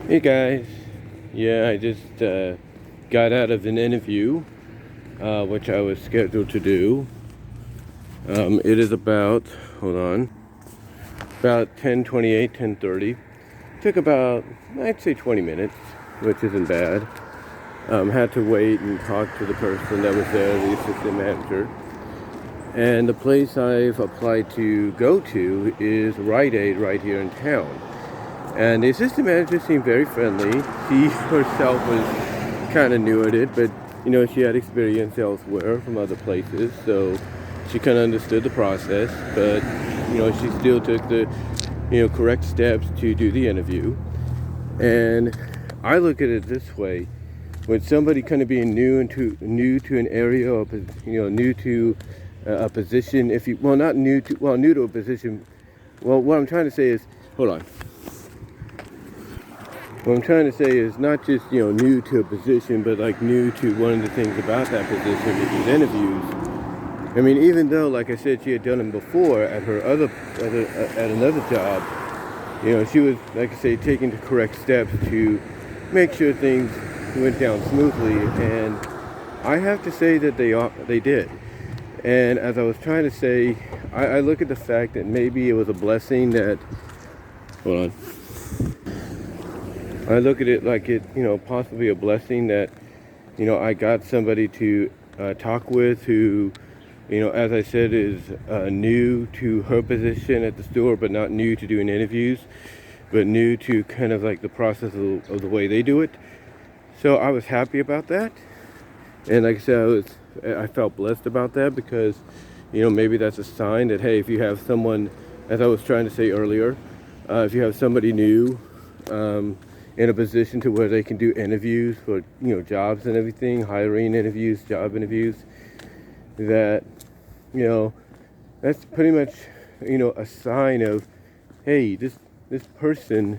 Hey guys, yeah, I just got out of an interview, which I was scheduled to do. It is about, hold on, about 10:28, 10:30. Took about, I'd say 20 minutes, which isn't bad. Had to wait and talk to the person that was there, the assistant manager. And the place I've applied to go to is Rite right here in town. And the assistant manager seemed very friendly. She herself was kind of new at it, but she had experience elsewhere from other places, so she kind of understood the process. But she still took the correct steps to do the interview. And I look at it this way: when somebody kind of being new to an area, or new to a position, if you not new to a position. Well, what I'm trying to say is, hold on. What I'm trying to say is not just, new to a position, but like new to one of the things about that position, which is interviews. I mean, even though, like I said, she had done them before at her at another job, she was, like I say, taking the correct steps to make sure things went down smoothly. And I have to say that they did. And as I was trying to say, I look at the fact that maybe it was a blessing that, hold on. I look at it like it, possibly a blessing that, I got somebody to talk with who, as I said, is new to her position at the store, but not new to doing interviews, but new to kind of like the process of the way they do it. So I was happy about that. And like I said, I felt blessed about that because, maybe that's a sign that, hey, if you have someone, as I was trying to say earlier, if you have somebody new, in a position to where they can do interviews for jobs and everything, hiring interviews, job interviews, that that's pretty much a sign of, hey, this person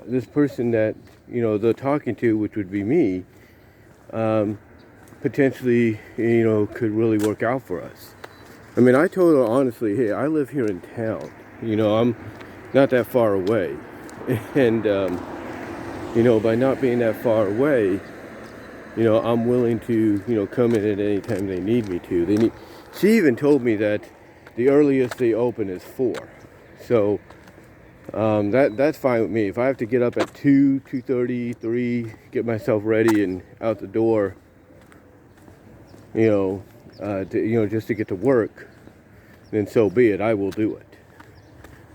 this person that they're talking to, which would be me, potentially could really work out for us. I mean, I told her honestly, hey, I live here in town, I'm not that far away. And, by not being that far away, I'm willing to, come in at any time they need me to. She even told me that the earliest they open is 4. So, that's fine with me. If I have to get up at 2:30, 3, get myself ready and out the door, just to get to work, then so be it. I will do it.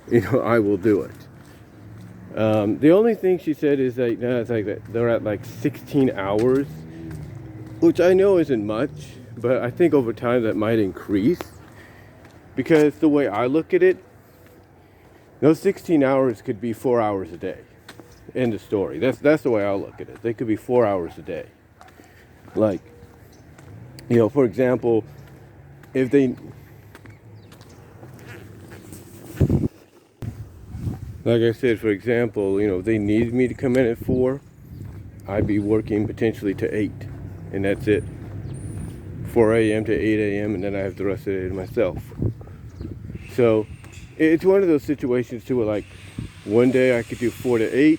I will do it. The only thing she said is that it's like that they're at like 16 hours, which I know isn't much, but I think over time that might increase, because the way I look at it, those 16 hours could be 4 hours a day. End of story. That's the way I look at it. They could be 4 hours a day. Like, for example, if they, like I said, for example, if they needed me to come in at 4, I'd be working potentially to 8, and that's it. 4 a.m. to 8 a.m., and then I have the rest of the day to myself. So it's one of those situations too where, like, one day I could do 4 to 8,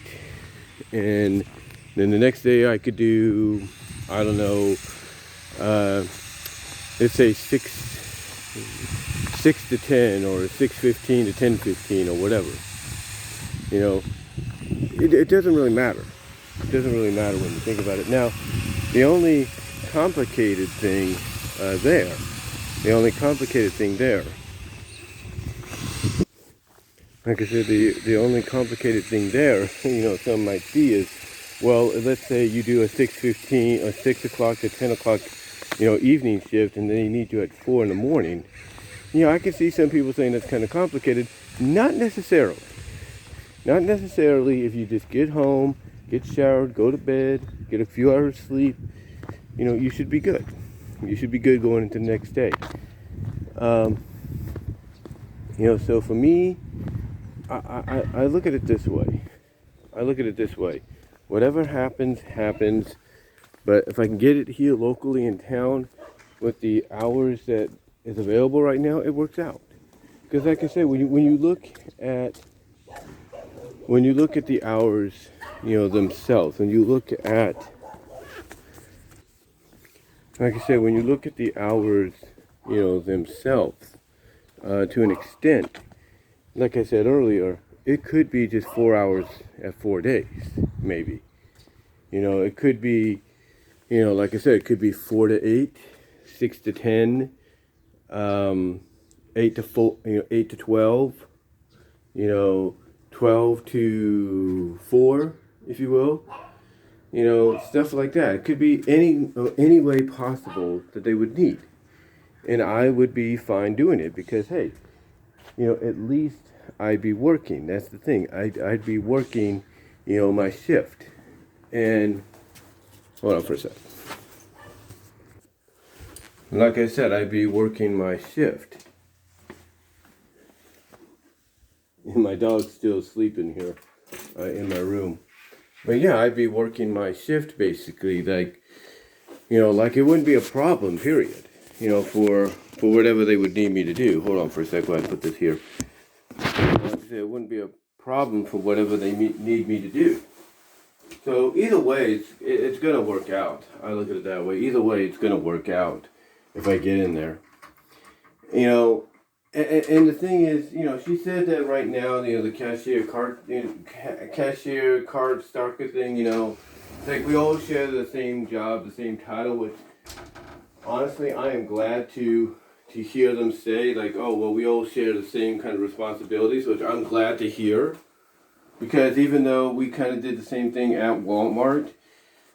and then the next day I could do, I don't know, let's say 6 to 10, or 6:15 to 10:15, or whatever. It doesn't really matter. It doesn't really matter when you think about it. Now, the only complicated thing there, like I said, the only complicated thing there, some might see is, well, let's say you do a 6:15 or 6 o'clock to 10 o'clock, evening shift, and then you need you at 4 in the morning. I can see some people saying that's kind of complicated. Not necessarily. Not necessarily. If you just get home, get showered, go to bed, get a few hours sleep, you should be good. You should be good going into the next day. So for me, I look at it this way. Whatever happens, happens. But if I can get it here locally in town with the hours that is available right now, it works out. Because like I said, when you look at when you look at the hours, themselves, when you look at, like I said, when you look at the hours, themselves, to an extent, like I said earlier, it could be just 4 hours at 4 days, maybe. It could be, like I said, it could be 4 to 8, 6 to 10, 8 to 4, 8 to 12, 12 to 4, if you will. Stuff like that. It could be any way possible that they would need. And I would be fine doing it because, hey, at least I'd be working. That's the thing. I'd be working, my shift. And, hold on for a second. Like I said, I'd be working my shift. And my dog's still sleeping here in my room. But yeah, I'd be working my shift basically. Like it wouldn't be a problem, period. For whatever they would need me to do. Hold on for a second while I put this here. Like I said, it wouldn't be a problem for whatever they need me to do. So either way, it's going to work out. I look at it that way. Either way, it's going to work out if I get in there. And the thing is, she said that right now, the cashier card stalker thing, it's like we all share the same job, the same title, which honestly, I am glad to hear them say, like, oh, well, we all share the same kind of responsibilities, which I'm glad to hear. Because even though we kind of did the same thing at Walmart,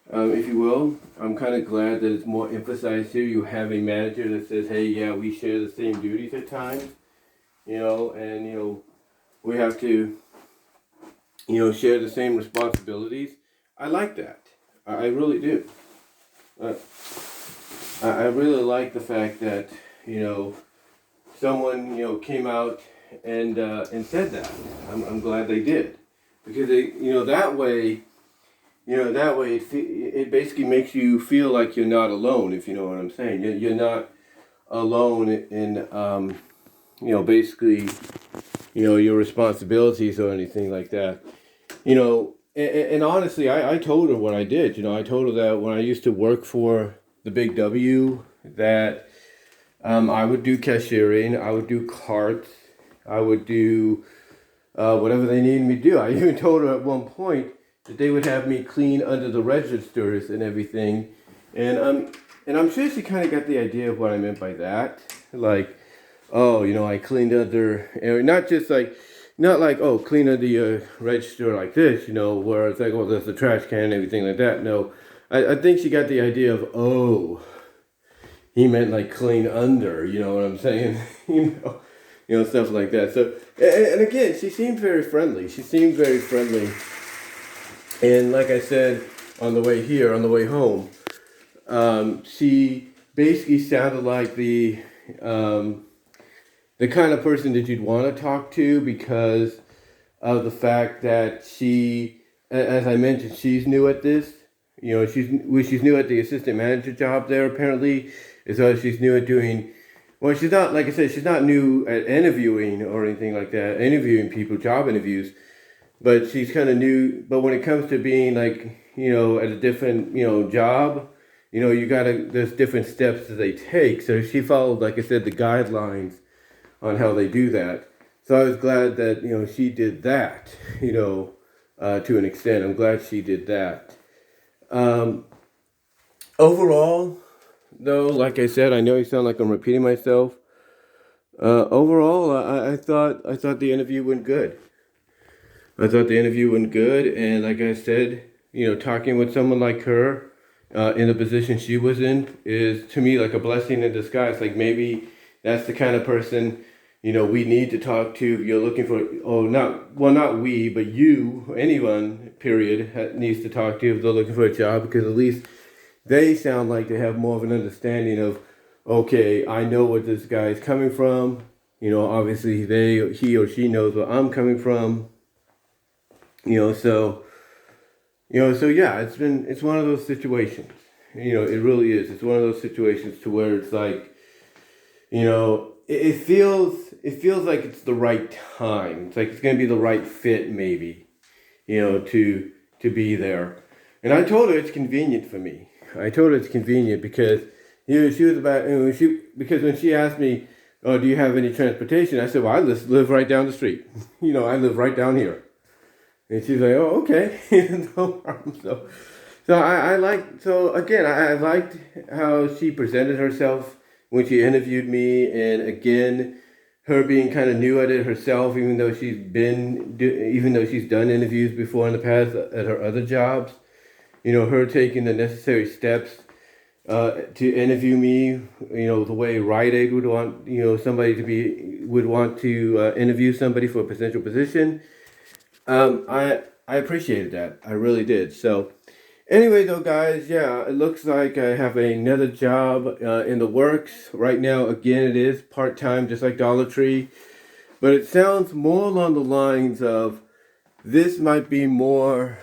if you will, I'm kind of glad that it's more emphasized here. You have a manager that says, hey, yeah, we share the same duties at times, and, we have to, share the same responsibilities. I like that. I really do. I really like the fact that, someone, came out and said that. I'm glad they did. Because that way it basically makes you feel like you're not alone, if you know what I'm saying. You're not alone in, basically, your responsibilities or anything like that. And honestly, I told her what I did. I told her that when I used to work for the Big W, that I would do cashiering, I would do carts, I would do whatever they needed me to do. I even told her at one point that they would have me clean under the registers and everything. And I'm sure she kind of got the idea of what I meant by that. Like, oh, I cleaned under, not like, oh, clean under your register like this, where it's like, oh, there's the trash can and everything like that. No, I think she got the idea of, oh, he meant like clean under, you know what I'm saying? Stuff like that. So, and again, she seemed very friendly. And like I said, on the way home, she basically sounded like the kind of person that you'd want to talk to because of the fact that she, as I mentioned, she's new at this. She's new at the assistant manager job there apparently, as well as she's new at doing. Well, she's not, like I said, she's not new at interviewing or anything like that, interviewing people, job interviews, but she's kind of new. But when it comes to being like, at a different, job, there's different steps that they take. So she followed, like I said, the guidelines on how they do that. So I was glad that, she did that, to an extent. I'm glad she did that. Overall, though, like I said, I know you sound like I'm repeating myself. Overall, I thought the interview went good. And like I said, talking with someone like her, in the position she was in, is to me like a blessing in disguise. Like maybe that's the kind of person, we need to talk to. If you're looking for, not we, but you, anyone, period, needs to talk to if they're looking for a job, because at least they sound like they have more of an understanding of, okay, I know what this guy is coming from. Obviously he or she knows where I'm coming from. So yeah, it's one of those situations. It really is. It's one of those situations to where it's like, it feels like it's the right time. It's like it's gonna be the right fit, maybe. to be there. And I told her it's convenient for me. I told her it's convenient because she was about because when she asked me, "Oh, do you have any transportation?" I said, "Well, I just live right down the street. I live right down here." And she's like, "Oh, okay, no problem." So I liked. So again, I liked how she presented herself when she interviewed me, and again, her being kind of new at it herself, even though she's done interviews before in the past at her other jobs. Her taking the necessary steps to interview me. The way Rite would want somebody would want to interview somebody for a potential position. I appreciated that. I really did. So. Anyway, though, guys, yeah, it looks like I have another job in the works right now. Again, it is part-time, just like Dollar Tree, but it sounds more along the lines of this might be more.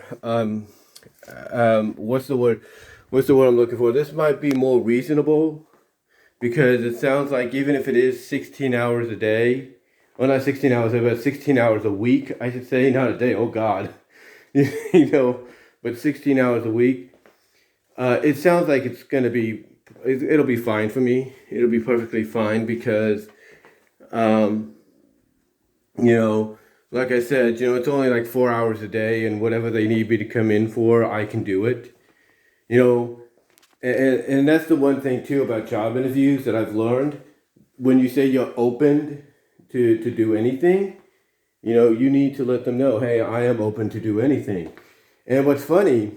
What's the word? What's the word I'm looking for? This might be more reasonable because it sounds like even if it is 16 hours a day, well, not 16 hours, but 16 hours a week, I should say, not a day. Oh God, but 16 hours a week. It sounds like it's going to be, it'll be fine for me. It'll be perfectly fine because, um, like I said, it's only like 4 hours a day, and whatever they need me to come in for, I can do it. And that's the one thing too about job interviews that I've learned. When you say you're open to do anything, you need to let them know, hey, I am open to do anything. And what's funny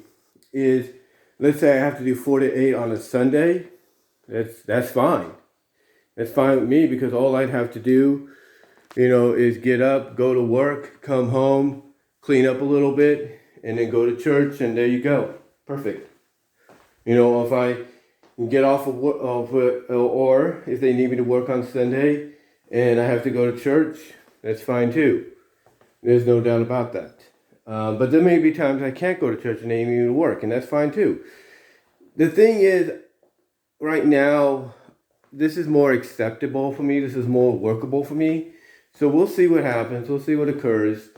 is, let's say I have to do 4 to 8 on a Sunday. That's fine. That's fine with me because all I'd have to do, is get up, go to work, come home, clean up a little bit, and then go to church, and there you go. Perfect. If I get off of work, or if they need me to work on Sunday and I have to go to church, that's fine too. There's no doubt about that. But there may be times I can't go to church and they need me to work, and that's fine too. The thing is, right now, this is more acceptable for me. This is more workable for me. So we'll see what happens. We'll see what occurs,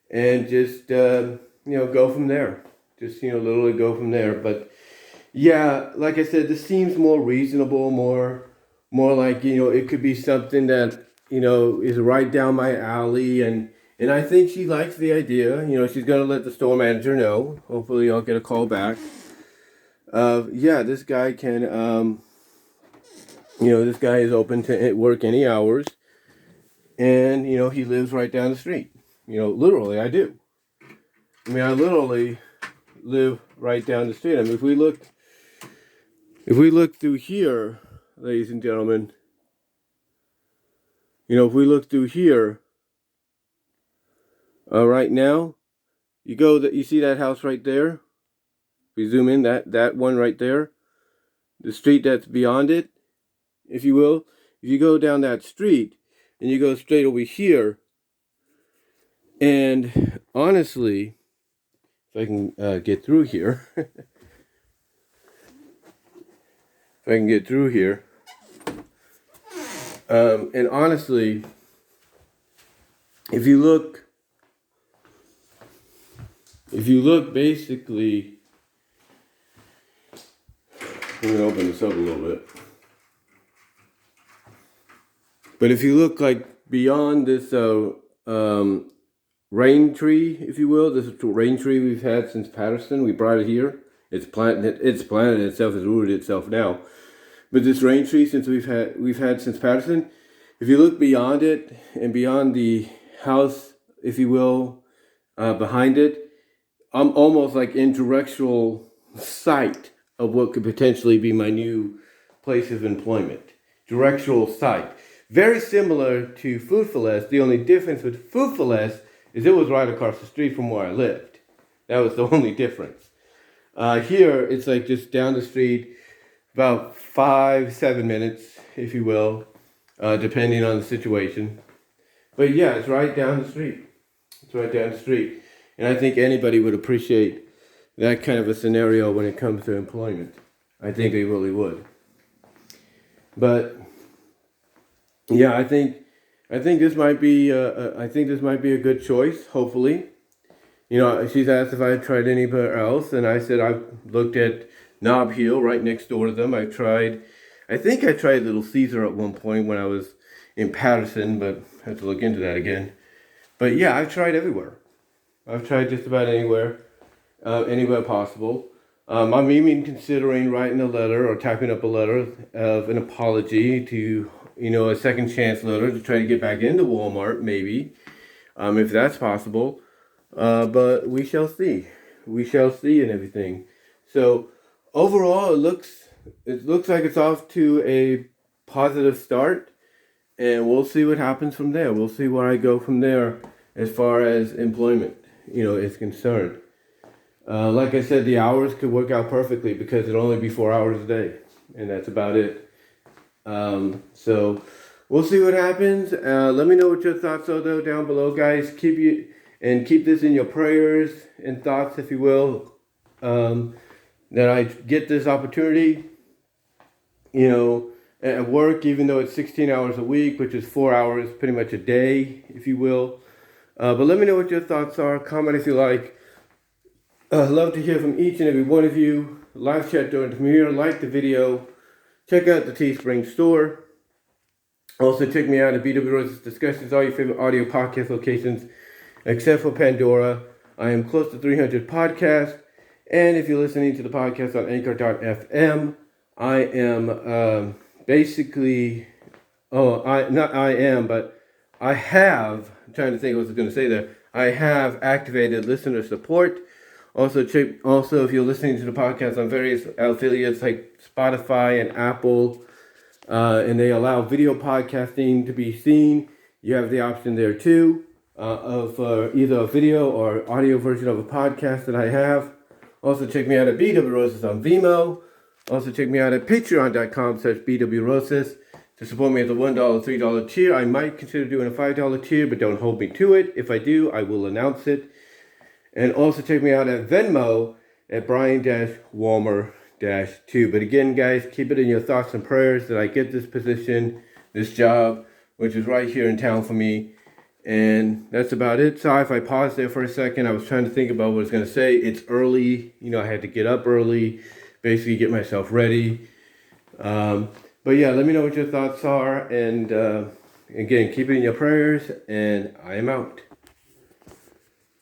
and just go from there. Just literally go from there. But yeah, like I said, this seems more reasonable, more like it could be something that is right down my alley, and I think she likes the idea. She's gonna let the store manager know. Hopefully, I'll get a call back. Yeah, this guy can. This guy is open to work any hours, and he lives right down the street. Literally, I do. I mean, I literally live right down the street. I mean, if we look through here, ladies and gentlemen, if we look through here, right now, you see that house right there? If we zoom in, that one right there, the street that's beyond it, if you will, if you go down that street and you go straight over here, and honestly, if I can get through here, and honestly, if you look basically, let me open this up a little bit. But if you look like beyond this rain tree, if you will, this rain tree we've had since Patterson, we brought it here. It's planted itself, it's rooted itself now. But this rain tree we've had since Patterson, if you look beyond it and beyond the house, if you will, behind it, I'm almost like in directional sight of what could potentially be my new place of employment. Directional sight. Very similar to Food for Less. The only difference with Food for Less is it was right across the street from where I lived. That was the only difference. Here, it's like just down the street, about 5-7 minutes, if you will, depending on the situation. But yeah, it's right down the street. It's right down the street. And I think anybody would appreciate that kind of a scenario when it comes to employment. I think they really would. But yeah, I think this might be a good choice. Hopefully, She's asked if I had tried anywhere else, and I said I've looked at Knob Hill right next door to them. I think I tried Little Caesar at one point when I was in Patterson, but I have to look into that again. But yeah, I've tried everywhere. I've tried just about anywhere possible. I'm even considering writing a letter or typing up a letter of an apology to, a second chance letter to try to get back into Walmart, maybe, if that's possible. But we shall see. We shall see and everything. So overall, it looks like it's off to a positive start, and we'll see what happens from there. We'll see where I go from there as far as employment, is concerned. Like I said, the hours could work out perfectly because it'll only be 4 hours a day, and that's about it. So we'll see what happens. Let me know what your thoughts are though down below, guys. Keep this in your prayers and thoughts, if you will, that I get this opportunity, at work, even though it's 16 hours a week, which is 4 hours pretty much a day, if you will. But let me know what your thoughts are. Comment if you like. Love to hear from each and every one of you. Live chat during the premiere. Like the video. Check out the Teespring store. Also, check me out at BW Rose's Discussions, all your favorite audio podcast locations, except for Pandora. I am close to 300 podcasts. And if you're listening to the podcast on Anchor.fm, I am basically, I have, I'm trying to think what I was going to say there. I have activated listener support. Also, if you're listening to the podcast on various affiliates like Spotify and Apple, and they allow video podcasting to be seen, you have the option there too, of either a video or audio version of a podcast that I have. Also, check me out at BW Roses on VENMO. Also, check me out at patreon.com/BW Roses to support me at the $1, $3 tier. I might consider doing a $5 tier, but don't hold me to it. If I do, I will announce it. And also check me out at Venmo at Brian-Walmer-2. But again, guys, keep it in your thoughts and prayers that I get this position, this job, which is right here in town for me. And that's about it. Sorry if I paused there for a second. I was trying to think about what I was going to say. It's early. I had to get up early, basically get myself ready. But yeah, let me know what your thoughts are. And again, keep it in your prayers. And I am out.